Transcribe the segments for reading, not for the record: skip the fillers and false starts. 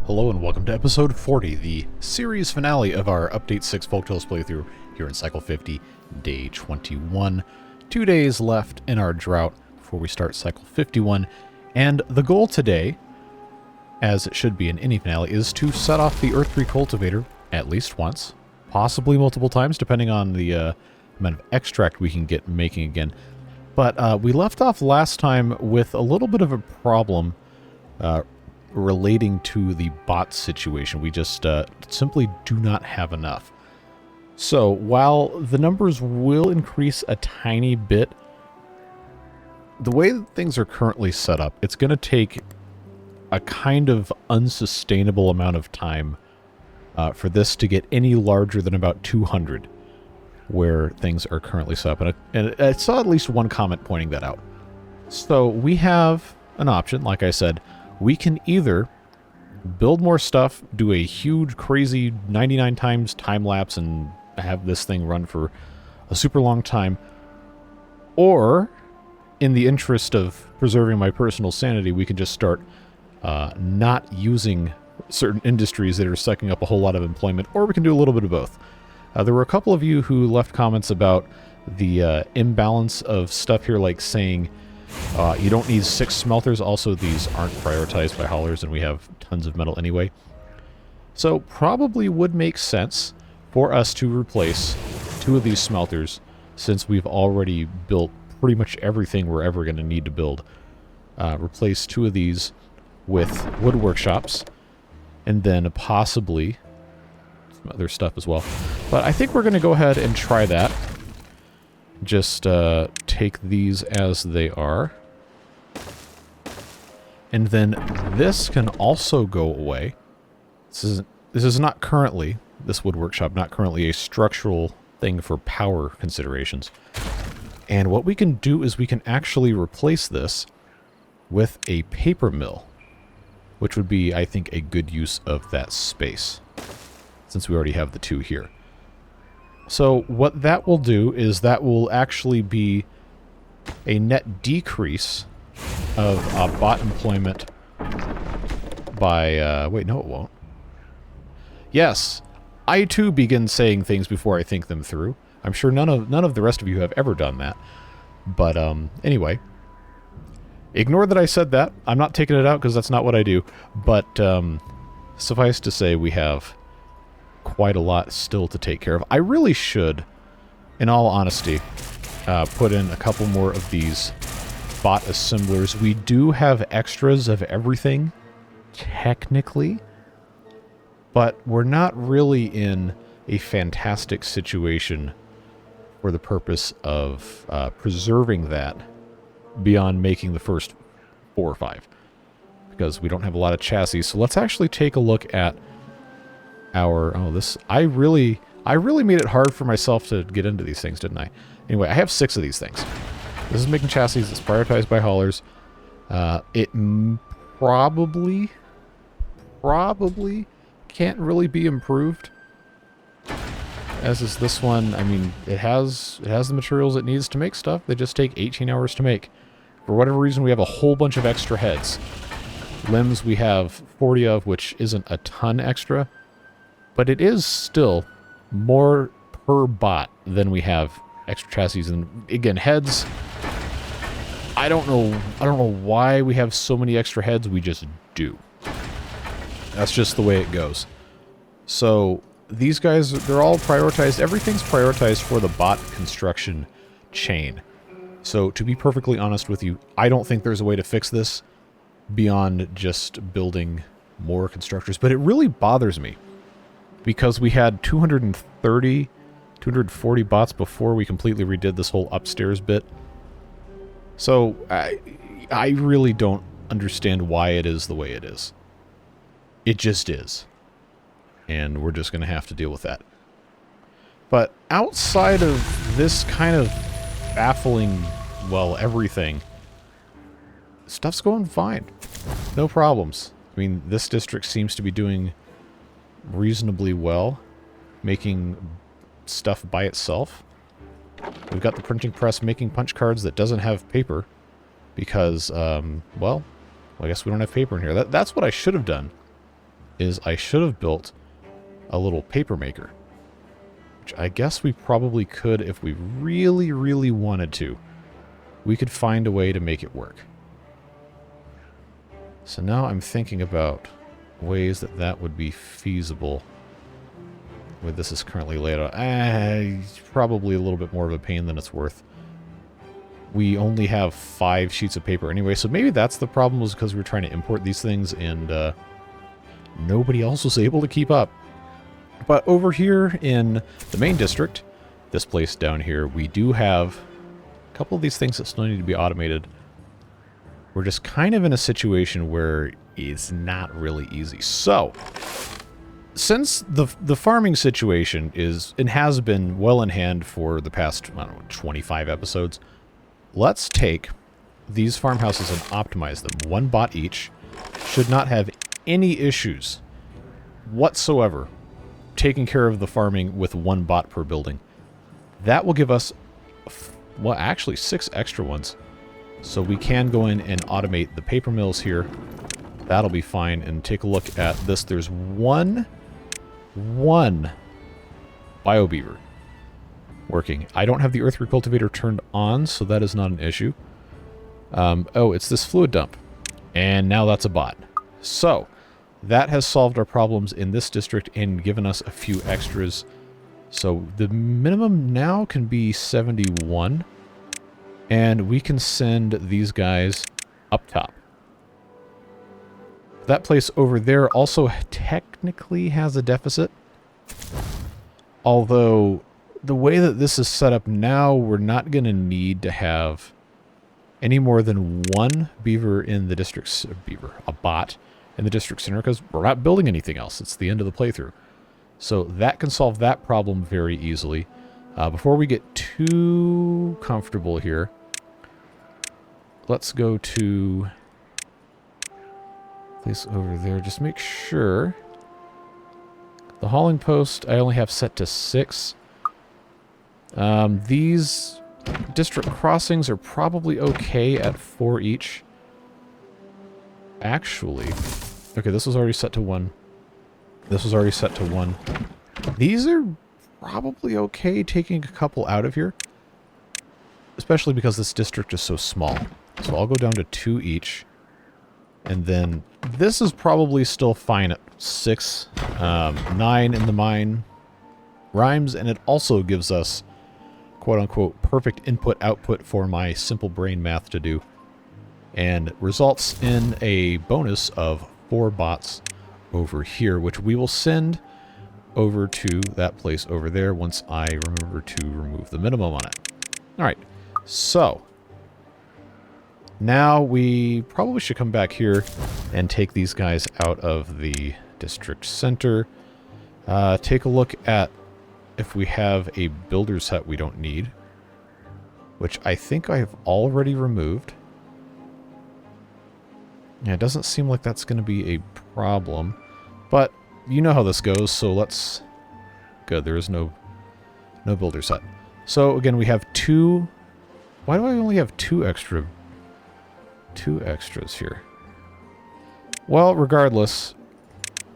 Hello and welcome to episode 40, the series finale of our Update 6 Folktales playthrough here in Cycle 50, Day 21. 2 days left in our drought before we start Cycle 51, and the goal today, as it should be in any finale, is to set off the Earth 3 cultivator at least once, possibly multiple times, depending on the amount of extract we can get making again. But we left off last time with a little bit of a problem relating to the bot situation. We just simply do not have enough. So while the numbers will increase a tiny bit, the way that things are currently set up, it's going to take a kind of unsustainable amount of time for this to get any larger than about 200, where things are currently set up. And I saw at least one comment pointing that out. So we have an option, like I said. We can either build more stuff, do a huge, crazy 99 times time-lapse, and have this thing run for a super long time, or, in the interest of preserving my personal sanity, we can just start not using certain industries that are sucking up a whole lot of employment, or we can do a little bit of both. There were a couple of you who left comments about the imbalance of stuff here, like saying, you don't need 6 smelters. Also, these aren't prioritized by haulers, and we have tons of metal anyway. So, probably would make sense for us to replace 2 of these smelters, since we've already built pretty much everything we're ever going to need to build. Replace 2 of these with wood workshops, and then possibly some other stuff as well. But I think we're going to go ahead and try that. Just take these as they are. And then this can also go away. This is not currently, this wood workshop, not currently a structural thing for power considerations. And what we can do is we can actually replace this with a paper mill, which would be, I think, a good use of that space, since we already have the 2 here. So what that will do is that will actually be a net decrease of bot employment by, wait, no it won't. Yes, I too begin saying things before I think them through. I'm sure none of the rest of you have ever done that. But anyway, ignore that I said that. I'm not taking it out because that's not what I do. But suffice to say, we have quite a lot still to take care of. I really should, in all honesty, put in a couple more of these bot assemblers. We do have extras of everything, technically, but we're not really in a fantastic situation for the purpose of preserving that beyond making the first 4 or 5, because we don't have a lot of chassis. So let's actually take a look at our, I really made it hard for myself to get into these things, didn't I? Anyway, I have 6 of these things. This is making chassis that's prioritized by haulers. It probably can't really be improved, as is this one. I mean, it has the materials it needs to make stuff. They just take 18 hours to make. For whatever reason, we have a whole bunch of extra heads. Limbs we have 40 of, which isn't a ton extra, but it is still more per bot than we have extra chassis. And again, heads, I don't know why we have so many extra heads. We just do. That's just the way it goes. So these guys, they're all prioritized. Everything's prioritized for the bot construction chain. So to be perfectly honest with you, I don't think there's a way to fix this beyond just building more constructors. But it really bothers me, because we had 240 bots before we completely redid this whole upstairs bit. So I really don't understand why it is the way it is. It just is. And we're just going to have to deal with that. But outside of this kind of baffling, well, everything, stuff's going fine. No problems. I mean, this district seems to be doing reasonably well, making stuff by itself. We've got the printing press making punch cards that doesn't have paper because, well, I guess we don't have paper in here. That's what I should have done. is I should have built a little paper maker. Which I guess we probably could if we really, really wanted to. We could find a way to make it work. So now I'm thinking about ways that that would be feasible. The way this is currently laid out. It's probably a little bit more of a pain than it's worth. We only have 5 sheets of paper anyway, so maybe that's the problem, was because we were trying to import these things and nobody else was able to keep up. But over here in the main district, this place down here, we do have a couple of these things that still need to be automated. We're just kind of in a situation where it's not really easy. So, since the farming situation is and has been well in hand for the past, I don't know, 25 episodes, let's take these farmhouses and optimize them. 1 bot each. Should not have any issues whatsoever taking care of the farming with 1 bot per building. That will give us, well, actually 6 extra ones. So we can go in and automate the paper mills here. That'll be fine. And take a look at this. There's one bio-beaver working. I don't have the earth recultivator turned on, so that is not an issue. Oh, it's this fluid dump. And now that's a bot. So, that has solved our problems in this district and given us a few extras. So, the minimum now can be 71. And we can send these guys up top. That place over there also technically has a deficit. Although, the way that this is set up now, we're not going to need to have any more than 1 beaver in the district, a bot in the district center, because we're not building anything else. It's the end of the playthrough. So that can solve that problem very easily. Before we get too comfortable here, let's go to place over there. Just make sure the hauling post I only have set to 6. These district crossings are probably okay at 4 each. Actually, okay, this was already set to 1. This was already set to 1. These are probably okay taking a couple out of here. Especially because this district is so small. So I'll go down to 2 each. And then this is probably still fine at 6. 9 in the mine rhymes, and it also gives us quote-unquote perfect input-output for my simple brain math to do. And results in a bonus of 4 bots over here, which we will send over to that place over there once I remember to remove the minimum on it. Alright, so now we probably should come back here and take these guys out of the district center. Take a look at if we have a builder's hut we don't need, which I think I have already removed. Yeah, it doesn't seem like that's going to be a problem, but you know how this goes, so let's... Good, there is no builder's hut. So again, we have 2... Why do I only have 2 extras here? Well, regardless,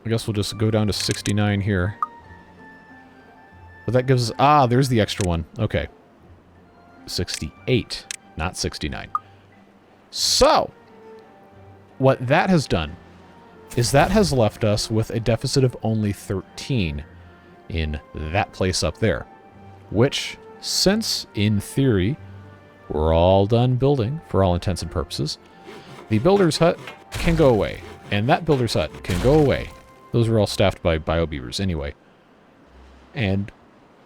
I guess we'll just go down to 69 here. But that gives us... Ah, there's the extra one. Okay. 68, not 69. So, what that has done is that has left us with a deficit of only 13 in that place up there. Which, since, in theory, we're all done building, for all intents and purposes, the builder's hut can go away. And that builder's hut can go away. Those are all staffed by bio-beavers anyway. And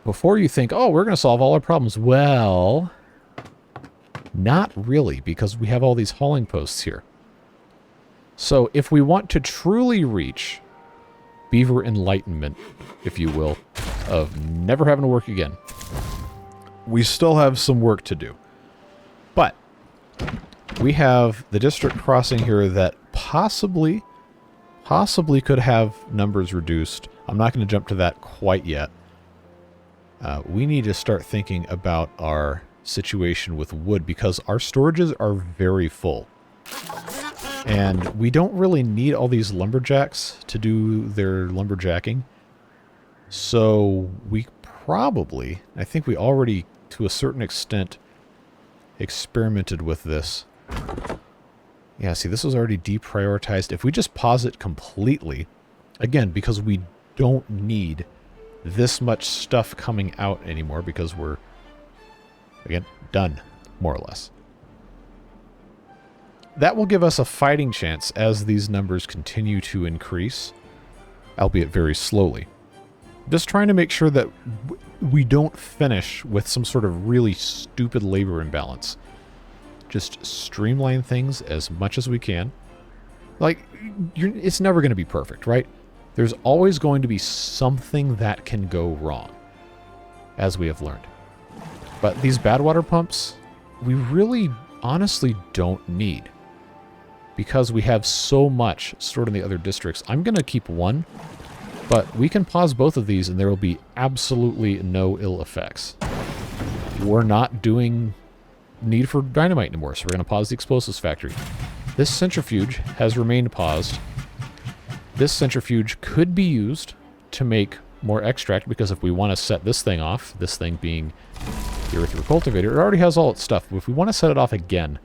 before you think, oh, we're going to solve all our problems, well, not really, because we have all these hauling posts here. So if we want to truly reach beaver enlightenment, if you will, of never having to work again, we still have some work to do. But we have the district crossing here that possibly could have numbers reduced. I'm not going to jump to that quite yet. We need to start thinking about our situation with wood because our storages are very full. And we don't really need all these lumberjacks to do their lumberjacking. So we probably, I think we already, to a certain extent, experimented with this. Yeah, see, this was already deprioritized. If we just pause it completely, again, because we don't need this much stuff coming out anymore, because we're, again, done, more or less. That will give us a fighting chance as these numbers continue to increase, albeit very slowly. Just trying to make sure that we don't finish with some sort of really stupid labor imbalance. Just streamline things as much as we can. Like, it's never going to be perfect, right? There's always going to be something that can go wrong, as we have learned. But these bad water pumps, we really honestly don't need, because we have so much stored in the other districts. I'm going to keep one, but we can pause both of these and there will be absolutely no ill effects. We're not doing need for dynamite anymore, so we're going to pause the explosives factory. This centrifuge has remained paused. This centrifuge could be used to make more extract, because if we want to set this thing off, this thing being the earthworm cultivator, it already has all its stuff. But if we want to set it off again,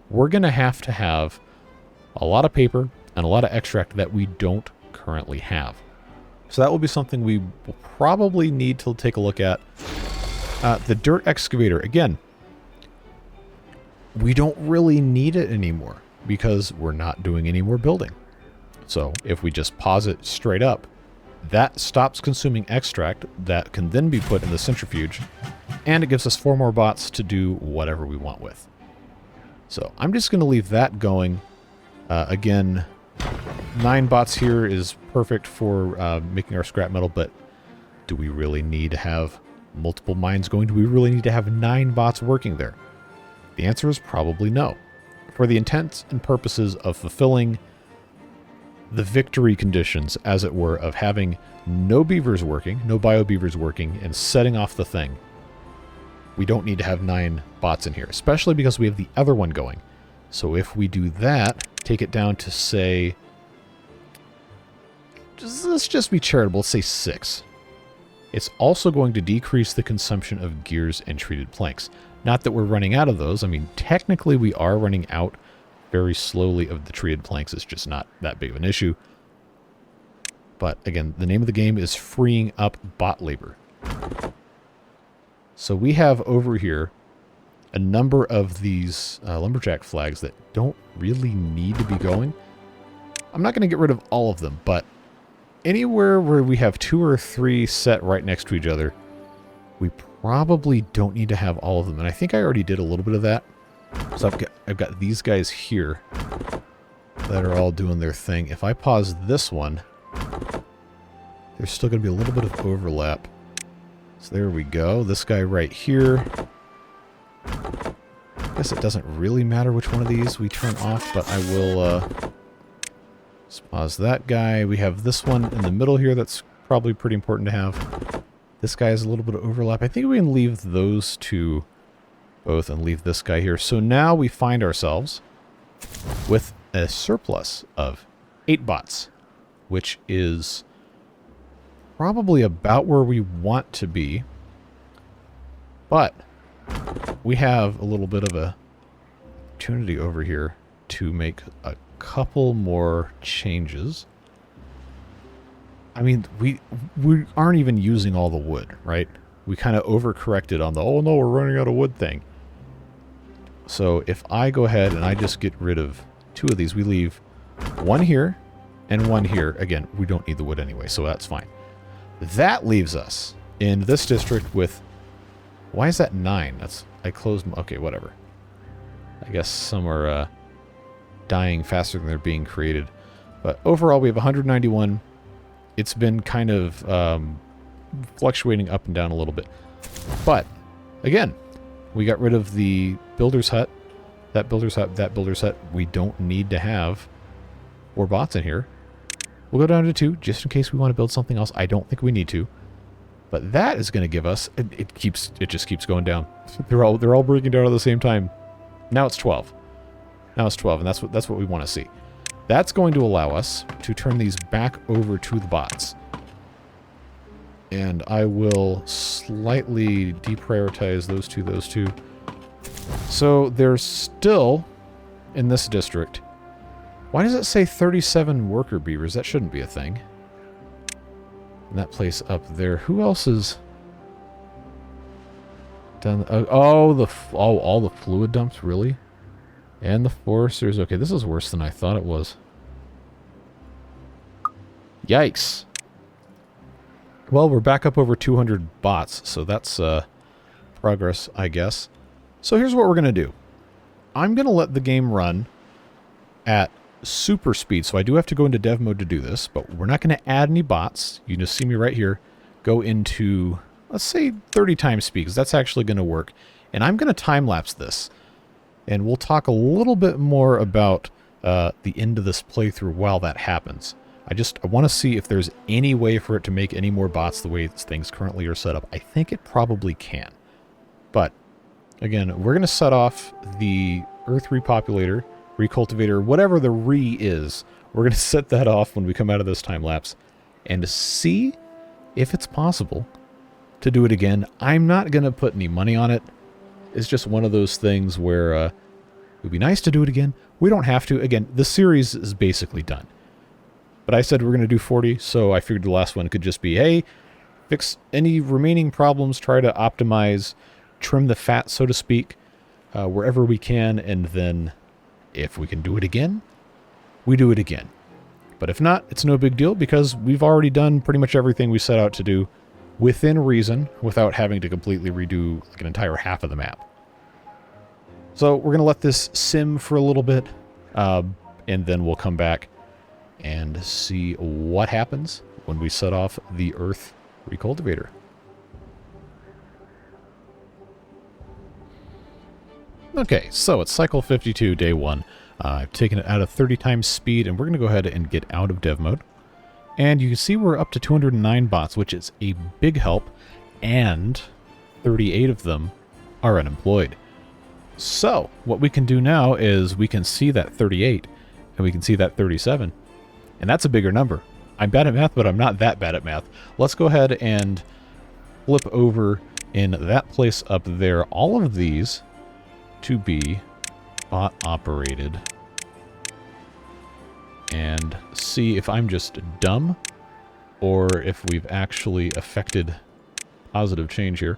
we're going to have a lot of paper and a lot of extract that we don't currently have. So that will be something we will probably need to take a look at. The dirt excavator, again, we don't really need it anymore because we're not doing any more building. So if we just pause it straight up, that stops consuming extract that can then be put in the centrifuge, and it gives us 4 more bots to do whatever we want with. So I'm just going to leave that going. Again, 9 bots here is perfect for making our scrap metal, but do we really need to have multiple mines going? Do we really need to have 9 bots working there? The answer is probably no. For the intents and purposes of fulfilling the victory conditions, as it were, of having no beavers working, no bio-beavers working, and setting off the thing, we don't need to have 9 bots in here, especially because we have the other one going. So if we do that, take it down to, say, let's just be charitable, let's say 6. It's also going to decrease the consumption of gears and treated planks. Not that we're running out of those. I mean, technically we are running out very slowly of the treated planks. It's just not that big of an issue. But again, the name of the game is freeing up bot labor. So we have over here a number of these lumberjack flags that don't really need to be going. I'm not going to get rid of all of them, but anywhere where we have 2 or 3 set right next to each other, we probably don't need to have all of them. And I think I already did a little bit of that. So I've got these guys here that are all doing their thing. If I pause this one, there's still going to be a little bit of overlap. So there we go. This guy right here. I guess it doesn't really matter which one of these we turn off, but I will pause that guy. We have this one in the middle here that's probably pretty important to have. This guy has a little bit of overlap. I think we can leave those two both and leave this guy here. So now we find ourselves with a surplus of 8 bots, which is probably about where we want to be. But we have a little bit of a opportunity over here to make a couple more changes. I mean, we aren't even using all the wood, right? We kind of overcorrected on the, oh no, we're running out of wood thing. So if I go ahead and I just get rid of 2 of these, we leave 1 here and 1 here. Again, we don't need the wood anyway, so that's fine. That leaves us in this district with, why is that 9? That's, I closed, okay, whatever. I guess some are dying faster than they're being created. But overall, we have 191. It's been kind of fluctuating up and down a little bit. But, again, we got rid of the builder's hut, that builder's hut, that builder's hut. We don't need to have 4 bots in here. We'll go down to 2, just in case we want to build something else. I don't think we need to. But that is going to give us, it just keeps going down. They're all breaking down at the same time. Now it's 12. Now it's 12, and that's what we want to see. That's going to allow us to turn these back over to the bots. And I will slightly deprioritize those two. So there's still, in this district, why does it say 37 worker beavers? That shouldn't be a thing. And that place up there. Who else is done? All the fluid dumps, really? And the foresters. Okay, this is worse than I thought it was. Yikes. Well, we're back up over 200 bots, so that's progress, I guess. So here's what we're going to do. I'm going to let the game run at super speed, so I do have to go into dev mode to do this, but we're not going to add any bots. You can just see me right here go into, let's say, 30 times speed, because that's actually going to work. And I'm going to time-lapse this, and we'll talk a little bit more about the end of this playthrough while that happens. I want to see if there's any way for it to make any more bots the way things currently are set up. I think it probably can. But, again, we're going to set off the Earth Repopulator, Recultivator, whatever the re is. We're going to set that off when we come out of this time lapse and see if it's possible to do it again. I'm not going to put any money on it. It's just one of those things where it would be nice to do it again. We don't have to. Again, the series is basically done. But I said we're going to do 40, so I figured the last one could just be, hey, fix any remaining problems, try to optimize, trim the fat, so to speak, wherever we can, and then if we can do it again, we do it again. But if not, it's no big deal, because we've already done pretty much everything we set out to do within reason, without having to completely redo like an entire half of the map. So we're going to let this sim for a little bit, and then we'll come back and see what happens when we set off the Earth Recultivator. Okay, so it's cycle 52, day 1. I've taken it out of 30 times speed, and we're going to go ahead and get out of dev mode. And you can see we're up to 209 bots, which is a big help, and 38 of them are unemployed. So, what we can do now is we can see that 38, and we can see that 37. And that's a bigger number. I'm bad at math, but I'm not that bad at math. Let's go ahead and flip over in that place up there. All of these to be bot operated. And see if I'm just dumb or if we've actually affected positive change here.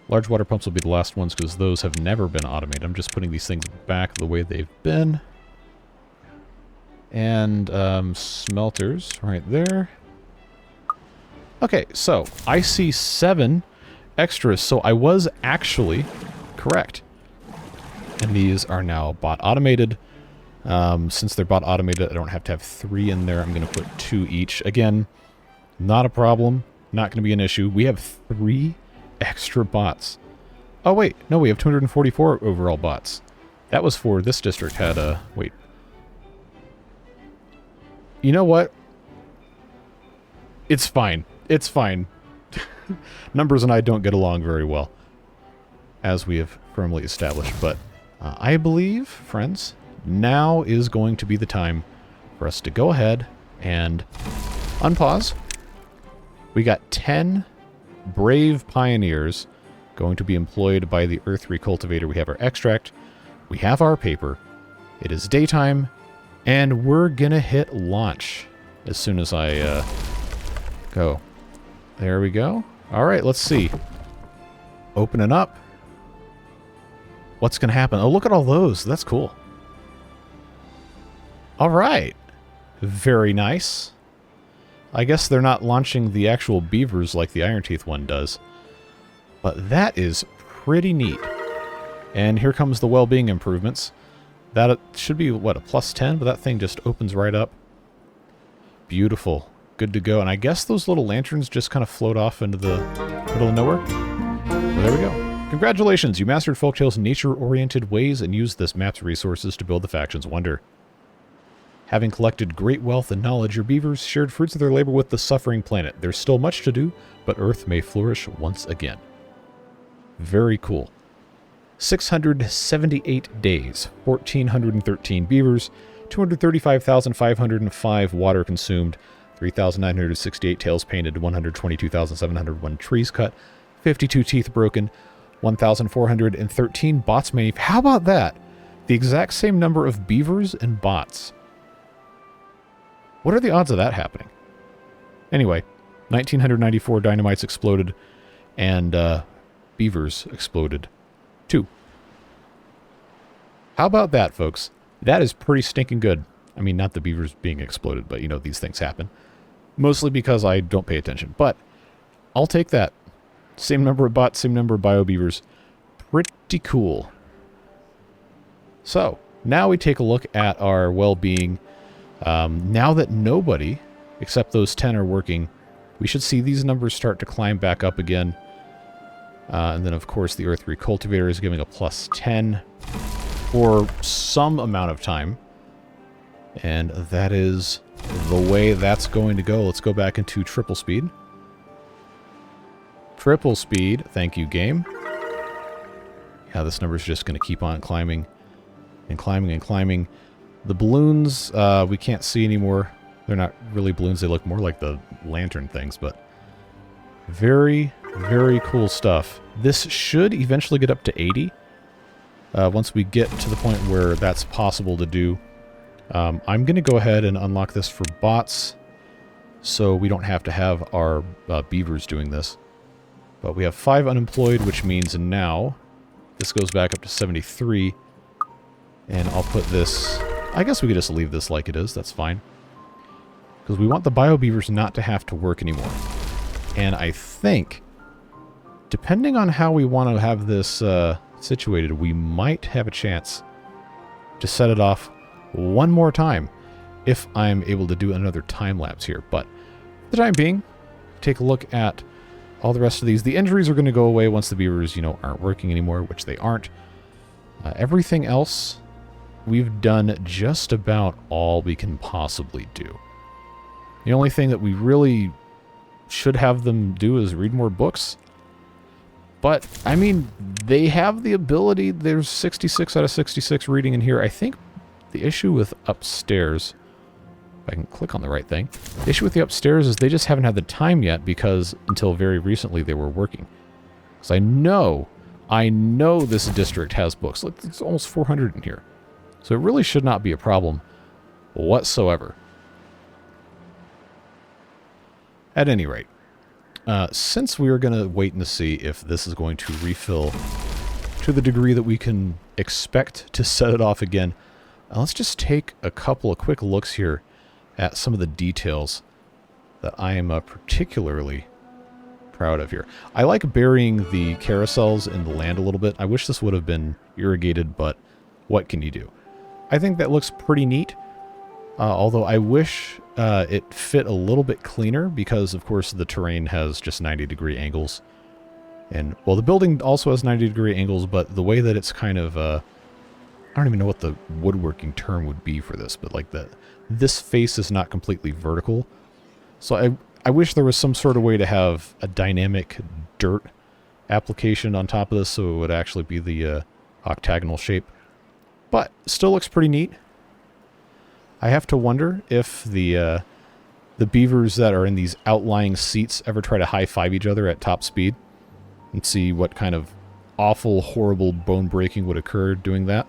Large water pumps will be the last ones because those have never been automated. I'm just putting these things back the way they've been. And smelters right there. Okay, so I see 7 extras, so I was actually correct. And these are now bot automated. Since they're bot automated, I don't have to have 3 in there. I'm going to put 2 each. Again, not a problem. Not going to be an issue. We have 3 extra bots. Oh, wait. No, we have 244 overall bots. That was for this district had a... Wait. You know what? It's fine. It's fine. Numbers and I don't get along very well, as we have firmly established. But I believe, friends, now is going to be the time for us to go ahead and unpause. We got 10 brave pioneers going to be employed by the Earth Recultivator. We have our extract. We have our paper. It is daytime. And we're going to hit launch as soon as I go. There we go. All right, let's see. Opening up. What's going to happen? Oh, look at all those. That's cool. All right. Very nice. I guess they're not launching the actual beavers like the Iron Teeth one does. But that is pretty neat. And here comes the well-being improvements. That should be, what, a +10? But that thing just opens right up. Beautiful. Good to go. And I guess those little lanterns just kind of float off into the middle of nowhere. Well, there we go. Congratulations, you mastered Folktale's nature-oriented ways and used this map's resources to build the faction's wonder. Having collected great wealth and knowledge, your beavers shared fruits of their labor with the suffering planet. There's still much to do, but Earth may flourish once again. Very cool. 678 days, 1,413 beavers, 235,505 water consumed, 3,968 tails painted, 122,701 trees cut, 52 teeth broken, 1,413 bots manufactured. How about that? The exact same number of beavers and bots. What are the odds of that happening? Anyway, 1,994 dynamites exploded, and beavers exploded too. How about that, folks? That is pretty stinking good. I mean, not the beavers being exploded, but, you know, these things happen. Mostly because I don't pay attention. But I'll take that. Same number of bots, same number of bio-beavers. Pretty cool. So, now we take a look at our well-being. Now that nobody, except those 10, are working, we should see these numbers start to climb back up again. And then, of course, the Earth Recultivator is giving a plus 10 for some amount of time. And that is the way that's going to go. Let's go back into triple speed. Triple speed. Thank you, game. Yeah, this number is just going to keep on climbing and climbing and climbing. The balloons, we can't see anymore. They're not really balloons. They look more like the lantern things, but very, very cool stuff. This should eventually get up to 80. Once we get to the point where that's possible to do. I'm going to go ahead and unlock this for bots, so we don't have to have our beavers doing this. But we have 5 unemployed, which means now this goes back up to 73. And I'll put this... I guess we could just leave this like it is. That's fine. Because we want the bio-beavers not to have to work anymore. And I think, depending on how we want to have this situated, we might have a chance to set it off one more time if I'm able to do another time lapse here. But for the time being, take a look at all the rest of these. The injuries are going to go away once the beavers, you know, aren't working anymore, which they aren't. Everything else, we've done just about all we can possibly do. The only thing that we really should have them do is read more books. But, I mean, they have the ability. There's 66 out of 66 reading in here. I think the issue with upstairs, if I can click on the right thing, the issue with the upstairs is they just haven't had the time yet because until very recently they were working. Because I know this district has books. Look, it's almost 400 in here. So it really should not be a problem whatsoever. At any rate, since we are going to wait and see if this is going to refill to the degree that we can expect to set it off again, let's just take a couple of quick looks here at some of the details that I am particularly proud of here. I like burying the carousels in the land a little bit. I wish this would have been irrigated, but what can you do? I think that looks pretty neat, although I wish it fit a little bit cleaner because, of course, the terrain has just 90-degree angles. And, well, the building also has 90-degree angles, but the way that it's kind of, I don't even know what the woodworking term would be for this, but like this face is not completely vertical. So I wish there was some sort of way to have a dynamic dirt application on top of this so it would actually be the octagonal shape. But still looks pretty neat. I have to wonder if the beavers that are in these outlying seats ever try to high-five each other at top speed and see what kind of awful, horrible bone breaking would occur doing that.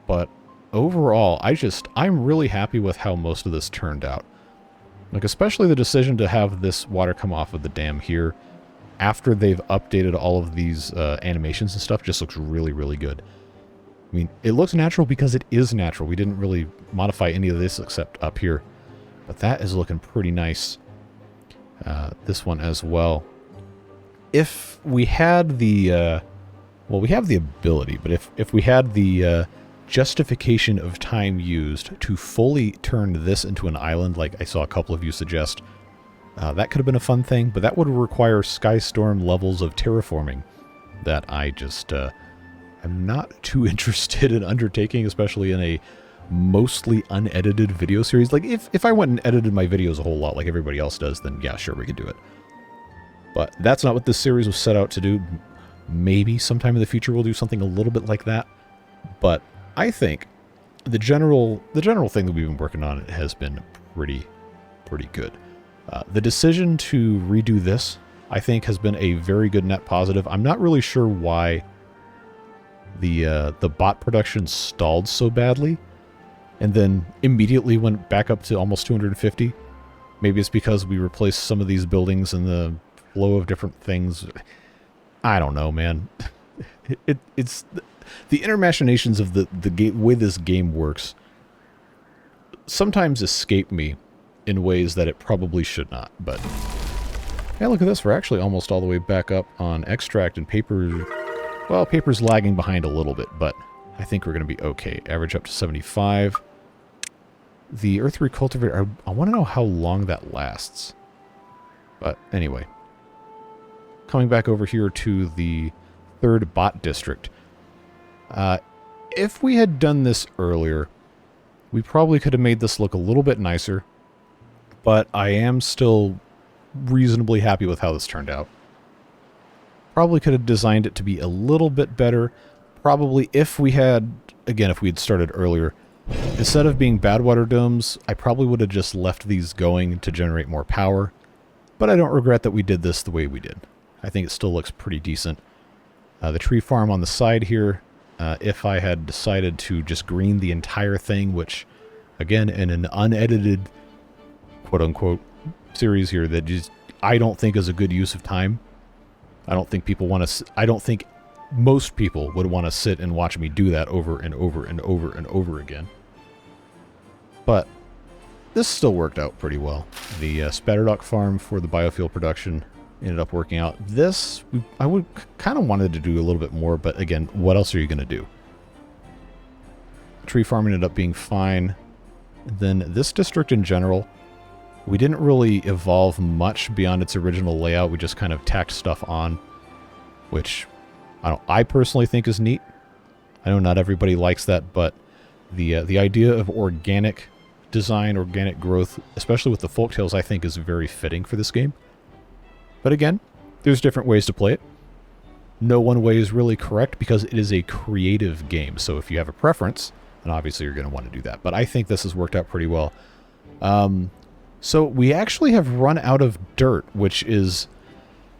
But overall, I'm really happy with how most of this turned out. Like, especially the decision to have this water come off of the dam here after they've updated all of these animations and stuff just looks really, really good. I mean, it looks natural because it is natural. We didn't really modify any of this except up here. But that is looking pretty nice. This one as well. If we had the... well, we have the ability, but if we had the justification of time used to fully turn this into an island, like I saw a couple of you suggest, that could have been a fun thing, but that would require Skystorm levels of terraforming that I just... I'm not too interested in undertaking, especially in a mostly unedited video series. Like, if I went and edited my videos a whole lot like everybody else does, then yeah, sure, we could do it. But that's not what this series was set out to do. Maybe sometime in the future we'll do something a little bit like that. But I think the general thing that we've been working on has been pretty good. The decision to redo this, I think, has been a very good net positive. I'm not really sure why the bot production stalled so badly and then immediately went back up to almost 250. Maybe it's because we replaced some of these buildings and the flow of different things. I don't know, man. It's the inner machinations of the way this game works sometimes escape me in ways that it probably should not. But yeah, look at this. We're actually almost all the way back up on extract, and paper. Well, paper's lagging behind a little bit, but I think we're going to be okay. Average up to 75. The earth recultivator, I want to know how long that lasts. But anyway. Coming back over here to the third bot district. If we had done this earlier, we probably could have made this look a little bit nicer. But I am still reasonably happy with how this turned out. Probably could have designed it to be a little bit better. Probably if we had, again, if we had started earlier, instead of being bad water domes, I probably would have just left these going to generate more power. But I don't regret that we did this the way we did. I think it still looks pretty decent. The tree farm on the side here, if I had decided to just green the entire thing, which, again, in an unedited, quote-unquote, series here that just I don't think is a good use of time. I don't think people want to... I don't think most people would want to sit and watch me do that over and over and over and over again. But this still worked out pretty well. The spatterduck farm for the biofuel production ended up working out. This, I would kind of wanted to do a little bit more, but again, what else are you going to do? Tree farm ended up being fine. Then this district in general, we didn't really evolve much beyond its original layout. We just kind of tacked stuff on, which I personally think is neat. I know not everybody likes that, but the idea of organic design, organic growth, especially with the folktales, I think is very fitting for this game. But again, there's different ways to play it. No one way is really correct because it is a creative game. So if you have a preference, then obviously you're going to want to do that. But I think this has worked out pretty well. So we actually have run out of dirt, which is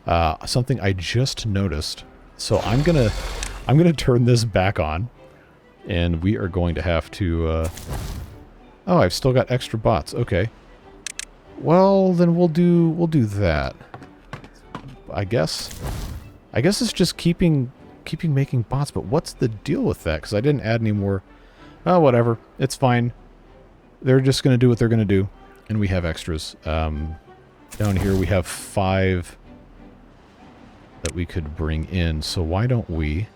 something I just noticed. So I'm gonna turn this back on, and we are going to have to. Oh, I've still got extra bots. Okay. Well, then we'll do that. I guess it's just keeping making bots. But what's the deal with that? Because I didn't add any more. Oh, whatever. It's fine. They're just gonna do what they're gonna do. And we have extras. Down here we have 5 that we could bring in. So why don't we...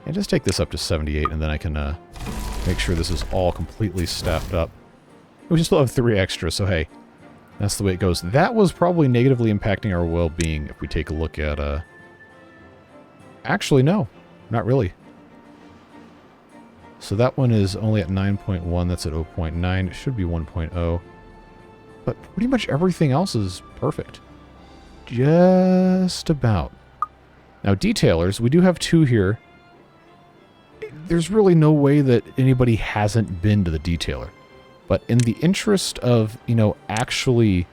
And just take this up to 78, and then I can make sure this is all completely staffed up. We still have 3 extra, so hey, that's the way it goes. That was probably negatively impacting our well-being if we take a look at... Actually, no. Not really. So that one is only at 9.1. That's at 0.9. It should be 1.0. But pretty much everything else is perfect. Just about. Now, detailers, we do have 2 here. There's really no way that anybody hasn't been to the detailer. But in the interest of, you know, actually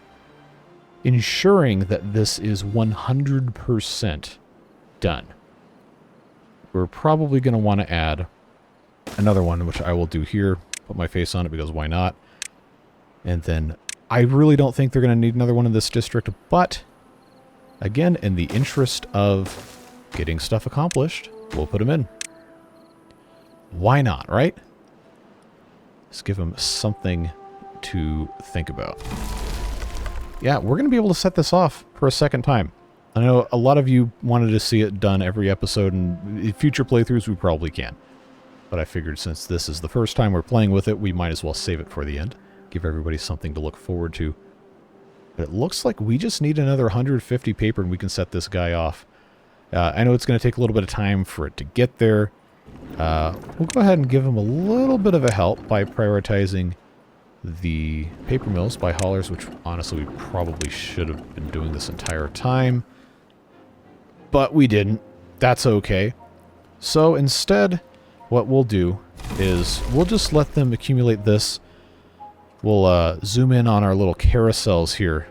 ensuring that this is 100% done, we're probably going to want to add another one, which I will do here. Put my face on it because why not? And then I really don't think they're going to need another one in this district, but again, in the interest of getting stuff accomplished, we'll put them in. Why not, right? Let's give them something to think about. Yeah, we're going to be able to set this off for a second time. I know a lot of you wanted to see it done every episode, and in future playthroughs we probably can. But I figured since this is the first time we're playing with it, we might as well save it for the end. Give everybody something to look forward to. But it looks like we just need another 150 paper and we can set this guy off. I know it's going to take a little bit of time for it to get there. We'll go ahead and give him a little bit of a help by prioritizing the paper mills by haulers, which honestly we probably should have been doing this entire time. But we didn't. That's okay. So instead, what we'll do is we'll just let them accumulate this. We'll zoom in on our little carousels here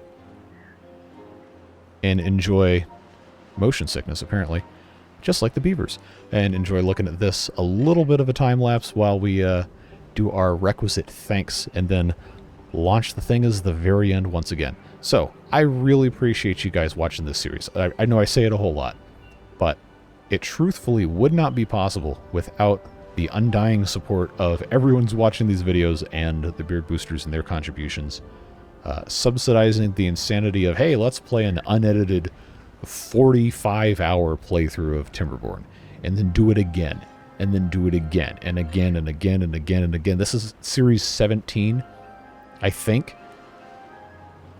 and enjoy motion sickness, apparently, just like the beavers, and enjoy looking at this a little bit of a time lapse while we do our requisite thanks and then launch the thing as the very end once again. So I really appreciate you guys watching this series. I know I say it a whole lot, but it truthfully would not be possible without the undying support of everyone's watching these videos and the beard boosters and their contributions, subsidizing the insanity of, hey, let's play an unedited 45-hour playthrough of Timberborn, and then do it again, and then do it again, and again, and again, and again, and again. This is Series 17, I think.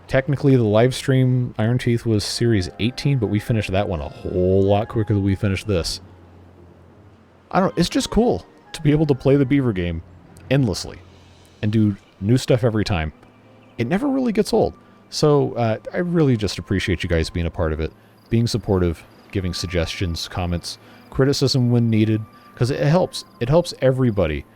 Technically, the live stream Iron Teeth was Series 18, but we finished that one a whole lot quicker than we finished this. I don't know, it's just cool to be able to play the Beaver game endlessly and do new stuff every time. It never really gets old. So I really just appreciate you guys being a part of it, being supportive, giving suggestions, comments, criticism when needed, because it helps. It helps everybody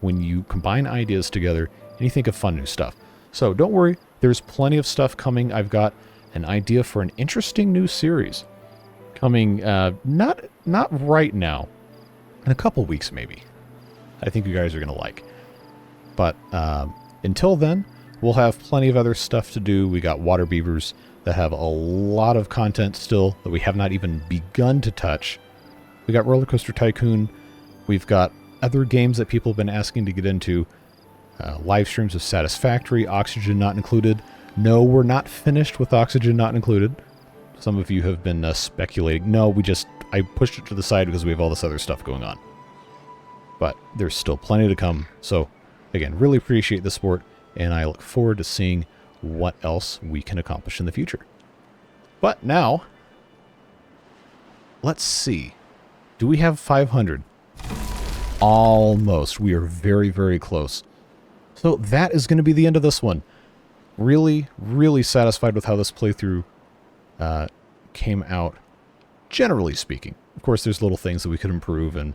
when you combine ideas together and you think of fun new stuff. So don't worry, there's plenty of stuff coming. I've got an idea for an interesting new series coming, not right now, in a couple weeks maybe. I think you guys are going to like. But until then, we'll have plenty of other stuff to do. We got water beavers that have a lot of content still that we have not even begun to touch. We got Roller Coaster Tycoon. We've got other games that people have been asking to get into. Live streams of Satisfactory, Oxygen not included. No, we're not finished with Oxygen not included. Some of you have been speculating. No, I pushed it to the side because we have all this other stuff going on. But there's still plenty to come. So, again, really appreciate the support, and I look forward to seeing what else we can accomplish in the future. But now, let's see. Do we have 500? Almost. We are very, very close. So that is going to be the end of this one. Really, really satisfied with how this playthrough came out, generally speaking. Of course, there's little things that we could improve, and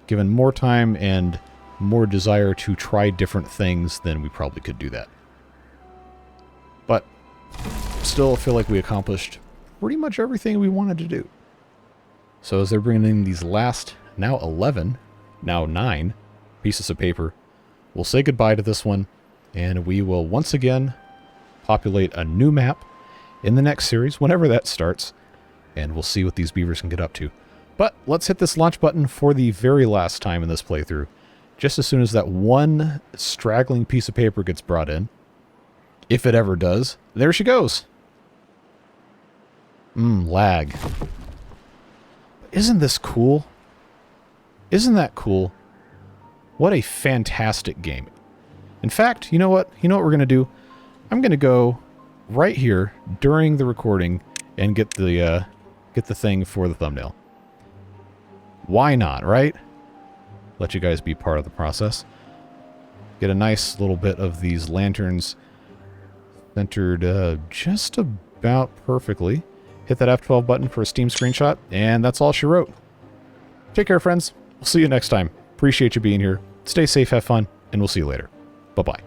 given more time and more desire to try different things, then we probably could do that. But still feel like we accomplished pretty much everything we wanted to do. So as they're bringing in these last, now 11, now 9 pieces of paper, we'll say goodbye to this one, and we will once again populate a new map in the next series, whenever that starts, and we'll see what these beavers can get up to. But let's hit this launch button for the very last time in this playthrough. Just as soon as that one straggling piece of paper gets brought in, if it ever does, there she goes. Lag. Isn't this cool? Isn't that cool? What a fantastic game. In fact, you know what? You know what we're going to do? I'm going to go right here during the recording and get the thing for the thumbnail. Why not, right? Let you guys be part of the process. Get a nice little bit of these lanterns centered just about perfectly. Hit that F12 button for a Steam screenshot, and that's all she wrote. Take care, friends. We'll see you next time. Appreciate you being here. Stay safe, have fun, and we'll see you later. Bye-bye.